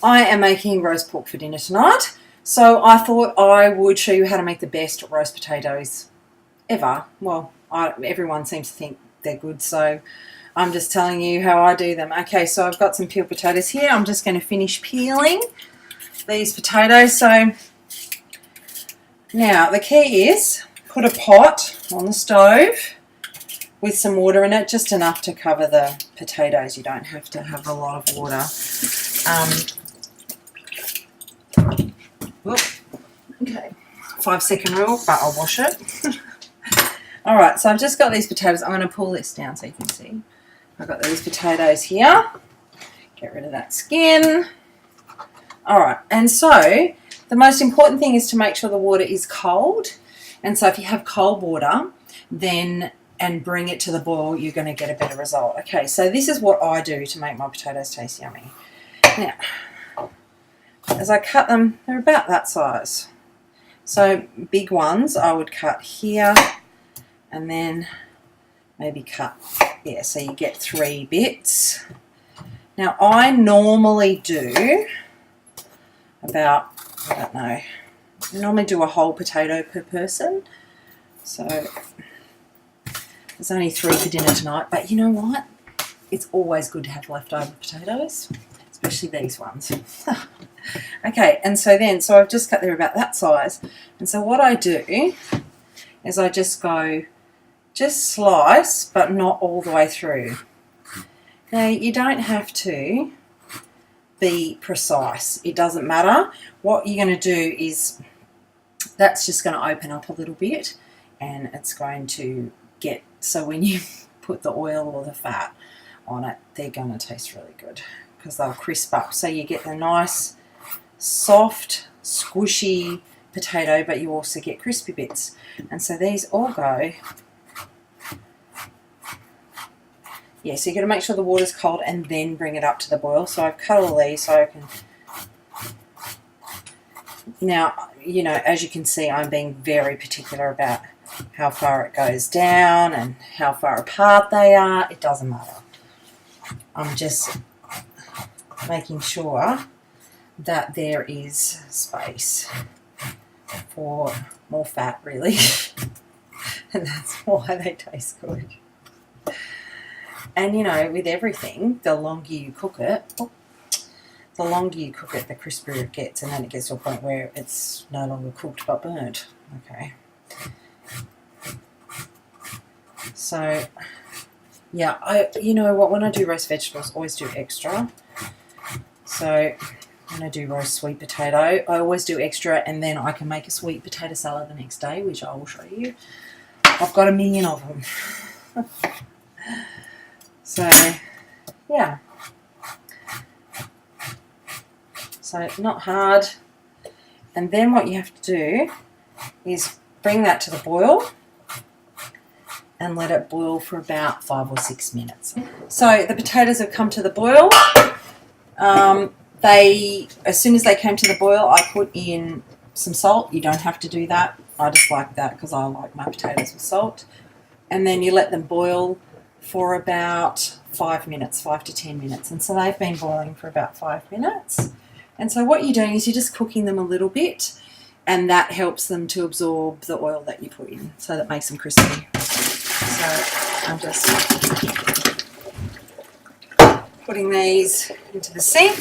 I am making roast pork for dinner tonight, so I thought I would show you how to make the best roast potatoes ever. Well, everyone seems to think they're good, so I'm just telling you how I do them. Okay, so I've got some peeled potatoes here. I'm just going to finish peeling these potatoes. So now the key is put a pot on the stove with some water in it, just enough to cover the potatoes. You don't have to have a lot of water. Okay, 5-second rule, but I'll wash it. All right, so I've just got these potatoes. I'm going to pull this down so you can see. I've got these potatoes here. Get rid of that skin. All right, and so the most important thing is to make sure the water is cold. And so if you have cold water, then and bring it to the boil, you're going to get a better result. Okay, so this is what I do to make my potatoes taste yummy. Now, as I cut them, they're about that size. So big ones I would cut here and then maybe cut, yeah, so you get 3 bits. Now I normally do about, I don't know, I normally do a whole potato per person. So there's only 3 for dinner tonight, but you know what? It's always good to have leftover potatoes, especially these ones. Okay, and so I've just cut them about that size. And so what I do is I just slice, but not all the way through. Now, you don't have to be precise. It doesn't matter. What you're going to do is that's just going to open up a little bit, and it's going to get, so when you put the oil or the fat on it, they're going to taste really good because they'll crisp up. So you get the nice, soft, squishy potato, but you also get crispy bits. And so these all go, yeah, so you've got to make sure the water's cold and then bring it up to the boil. So I've cut all these so I can, now, you know, as you can see, I'm being very particular about how far it goes down and how far apart they are. It doesn't matter. I'm just making sure that there is space for more fat, really. And that's why they taste good. And you know, with everything, the longer you cook it, the crispier it gets, and then it gets to a point where it's no longer cooked but burnt. Okay. So, yeah, you know what, when I do roast vegetables, I always do extra. So when I do roast sweet potato, I always do extra, and then I can make a sweet potato salad the next day, which I will show you. I've got a million of them. So, yeah. So not hard. And then what you have to do is bring that to the boil and let it boil for about 5 or 6 minutes. So the potatoes have come to the boil. As soon as they came to the boil, I put in some salt. You don't have to do that. I just like that because I like my potatoes with salt. And then you let them boil for about 5 minutes, 5 to 10 minutes. And so they've been boiling for about 5 minutes. And so what you're doing is you're just cooking them a little bit, and that helps them to absorb the oil that you put in, so that makes them crispy. So I'm just putting these into the sink,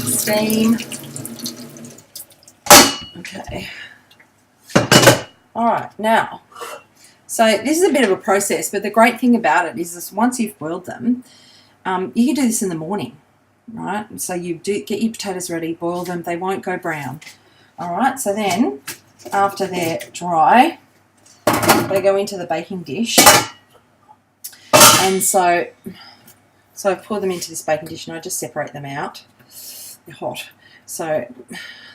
steam. Okay. All right, now, so this is a bit of a process, but the great thing about it is this, once you've boiled them, you can do this in the morning, right? So you do get your potatoes ready, boil them, they won't go brown. All right, so then after they're dry, they go into the baking dish. And so I pour them into this baking dish and I just separate them out. They're hot, so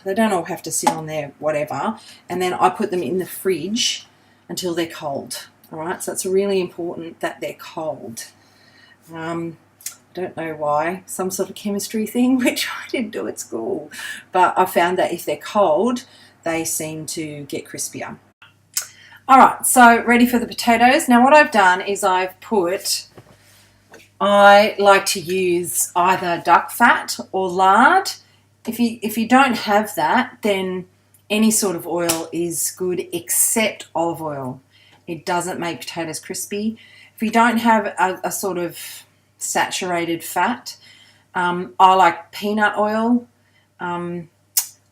they don't all have to sit on there, whatever. And then I put them in the fridge until they're cold. All right, so it's really important that they're cold. I don't know why, some sort of chemistry thing, which I didn't do at school, but I found that if they're cold, they seem to get crispier. All right, so ready for the potatoes. Now what I've done is I've put I like to use either duck fat or lard. If you don't have that, then any sort of oil is good except olive oil. It doesn't make potatoes crispy. If you don't have a sort of saturated fat, I like peanut oil.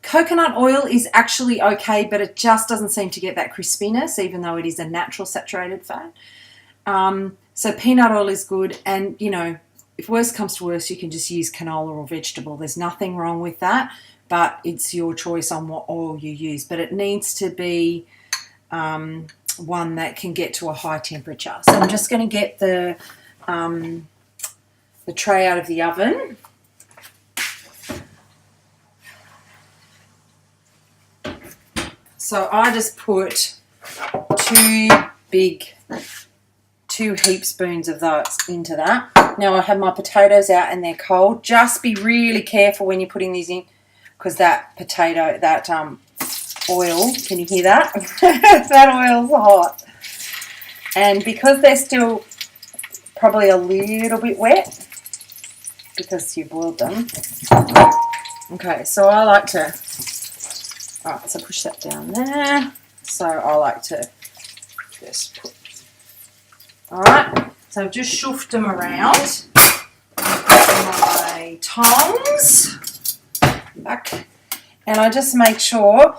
Coconut oil is actually okay, but it just doesn't seem to get that crispiness, even though it is a natural saturated fat. So peanut oil is good, and you know, if worst comes to worst, you can just use canola or vegetable. There's nothing wrong with that, but it's your choice on what oil you use. But it needs to be one that can get to a high temperature. So I'm just going to get the tray out of the oven. So I just put two heap spoons of those into that. Now I have my potatoes out and they're cold. Just be really careful when you're putting these in, because that oil, can you hear that? That oil's hot. And because they're still probably a little bit wet, because you boiled them. Okay, so I like to, alright, so push that down there. So I like to just put, alright, so I've just shoofed them around. My tongs back, and I just make sure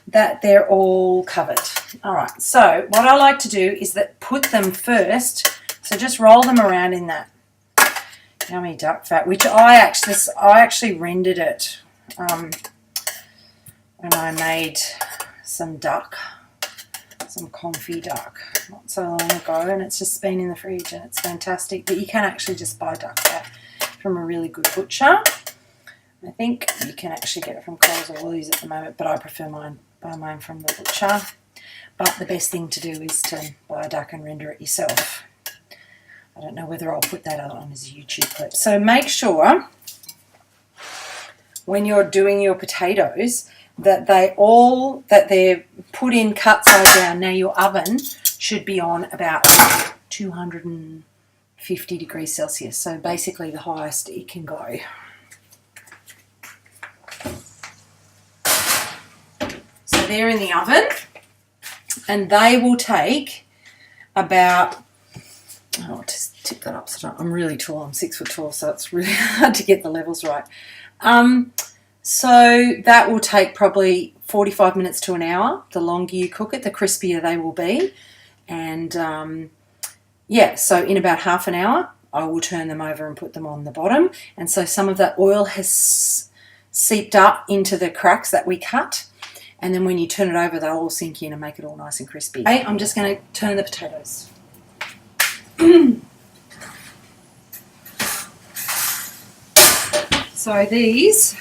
that they're all covered. Alright, so what I like to do is that put them first, so just roll them around in that yummy duck fat, which I actually rendered it when I made some confit duck not so long ago, and it's just been in the fridge and it's fantastic. But you can actually just buy duck fat from a really good butcher. I think you can actually get it from Coles or Woolies at the moment, but I prefer buy mine from the butcher. But the best thing to do is to buy a duck and render it yourself. I don't know whether I'll put that on as a YouTube clip. So make sure when you're doing your potatoes that they're put in cut side down. Now your oven should be on about 250 degrees Celsius. So basically the highest it can go. So they're in the oven, and they will take about, oh, just tip that up. So I'm really tall. I'm 6 foot tall, so it's really hard to get the levels right. So that will take probably 45 minutes to an hour. The longer you cook it, the crispier they will be. And yeah, so in about half an hour, I will turn them over and put them on the bottom. And so some of that oil has seeped up into the cracks that we cut. And then when you turn it over, they'll all sink in and make it all nice and crispy. Okay, I'm just going to turn the potatoes. So these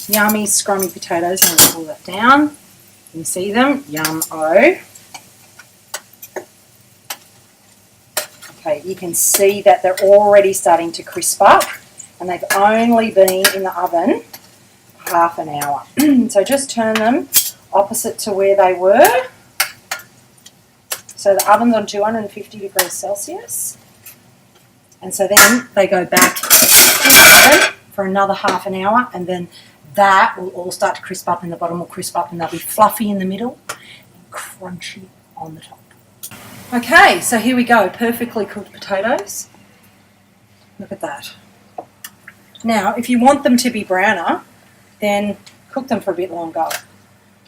yummy, scrummy potatoes, I'm going to pull that down. You can see them, yum-o. Okay, you can see that they're already starting to crisp up, and they've only been in the oven half an hour. So just turn them opposite to where they were. So the oven's on 250 degrees Celsius. And so then they go back in the oven for another half an hour, and then that will all start to crisp up and the bottom will crisp up, and they'll be fluffy in the middle and crunchy on the top. Okay, so here we go. Perfectly cooked potatoes. Look at that. Now, if you want them to be browner, then cook them for a bit longer.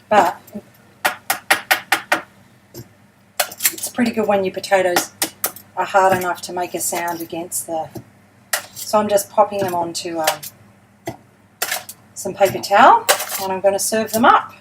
But it's pretty good when your potatoes are hard enough to make a sound against the... So I'm just popping them onto some paper towel, and I'm going to serve them up.